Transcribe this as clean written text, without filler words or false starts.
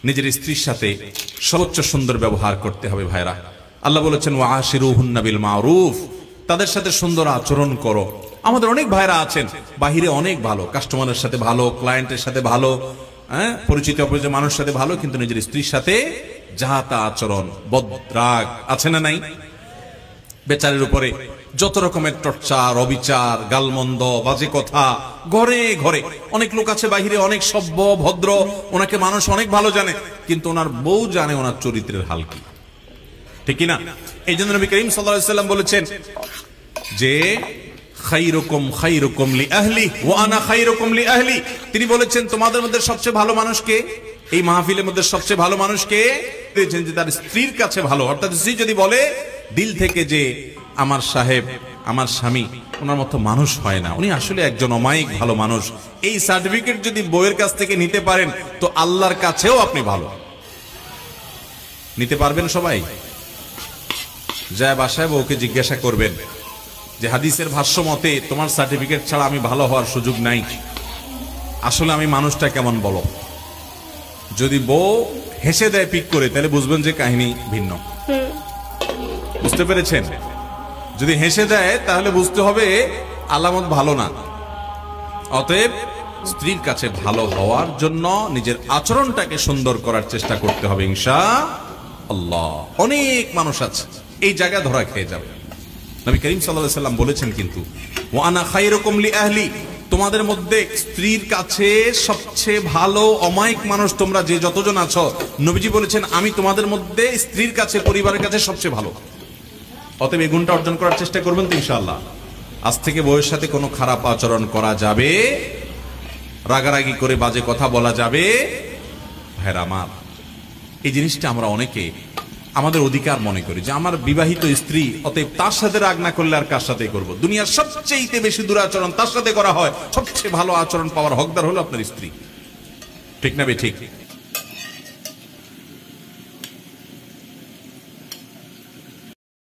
নিজের স্ত্রীর সাথে সর্বোচ্চ সুন্দর ব্যবহার করতে হবে ভাইরা। আল্লাহ বলেছেন ওয়াশিরুহুন্না বিল মারুফ, তাদের সাথে সুন্দর আচরণ করো। আমাদের অনেক ভাইরা আছেন বাহিরে অনেক ভালো, কাস্টমারের সাথে ভালো, ক্লায়েন্টের সাথে ভালো, পরিচিত অপরিচিত মানুষের সাথে ভালো, কিন্তু নিজের স্ত্রীর সাথে যা তা আচরণ, বদরাগ আছে না নাই? বেচারের উপরে যত রকমের টর্চার, অবিচার, গালমন্দ, বাজে কথা, ঘরে ঘরে। অনেক লোক আছে বাহিরে অনেক সভ্য ভদ্র, ওনাকে মানুষ অনেক ভালো জানে, কিন্তু ওনার বউ জানে ওনার চরিত্রের হাল কি, ঠিক কিনা? এই জন্য নবী করিম সাল্লাল্লাহু আলাইহি ওয়াসাল্লাম বলেছেন যে খায়রুকুম খায়রুকুম লি আহলি ওয়া আনা খায়রুকুম লি আহলি। তিনি বলেছেন তোমাদের মধ্যে সবচেয়ে ভালো মানুষ কে? এই মাহফিলের মধ্যে সবচেয়ে ভালো মানুষ কে? বলেছেন যে তার স্ত্রীর কাছে ভালো। অর্থাৎ স্ত্রী যদি বলে দিল থেকে যে আমার সাহেব, আমার স্বামী ওনার মতো মানুষ হয় না, উনি আসলে একজন অমায়িক ভালো মানুষ, এই সার্টিফিকেট যদি বউয়ের কাছ থেকে নিতে পারেন তো আল্লাহর কাছেও আপনি ভালো। নিতে পারবেন সবাই? যায় বাসায় বউকে জিজ্ঞাসা করবেন যে হাদিসের ভাষ্য মতে তোমার সার্টিফিকেট ছাড়া আমি ভালো হওয়ার সুযোগ নাই, আসলে আমি মানুষটা কেমন বলো। যদি বউ হেসে দেয় পিক করে, তাহলে বুঝবেন যে কাহিনী ভিন্ন। বুঝতে পেরেছেন? যদি হেসে দেয় তাহলে বুঝতে হবে আলামত ভালো না। অতএব স্ত্রীর কাছে ভালো হওয়ার জন্য নিজের আচরণটাকে সুন্দর করার চেষ্টা করতে হবে ইনশাআল্লাহ। অনেক মানুষ আছে এই জায়গা ধরা খেয়ে যাবে। নবী করিম সাল্লাল্লাহু আলাইহি ওয়াসাল্লাম বলেছেন কিন্তু ওয়া আনা খায়রুকুম লি আহলি, তোমাদের মধ্যে স্ত্রীর কাছে সবচেয়ে ভালো অমায়িক মানুষ তোমরা যে যতজন আছো, নবীজি বলেছেন আমি তোমাদের মধ্যে স্ত্রীর কাছে, পরিবারের কাছে সবচেয়ে ভালো। অতএব এই গুণটা অর্জন করার চেষ্টা করবেন তো ইনশাআল্লাহ। আজ থেকে বউয়ের সাথে কোনো খারাপ আচরণ করা যাবে, রাগারাগি করে বাজে কথা বলা যাবে ভাইরা আমার। এই জিনিসটা আমরা অনেকে আমাদের অধিকার মনে করি যে আমার বিবাহিত স্ত্রী, অতএব তার সাথে রাগ না করলে আর কার সাথে করব। দুনিয়ার সবচেয়ে বেশি দুরাচরণ তার সাথে করা হয়, সবচেয়ে ভালো আচরণ পাওয়ার হকদার হলো আপনার স্ত্রী, ঠিক না বে ঠিক?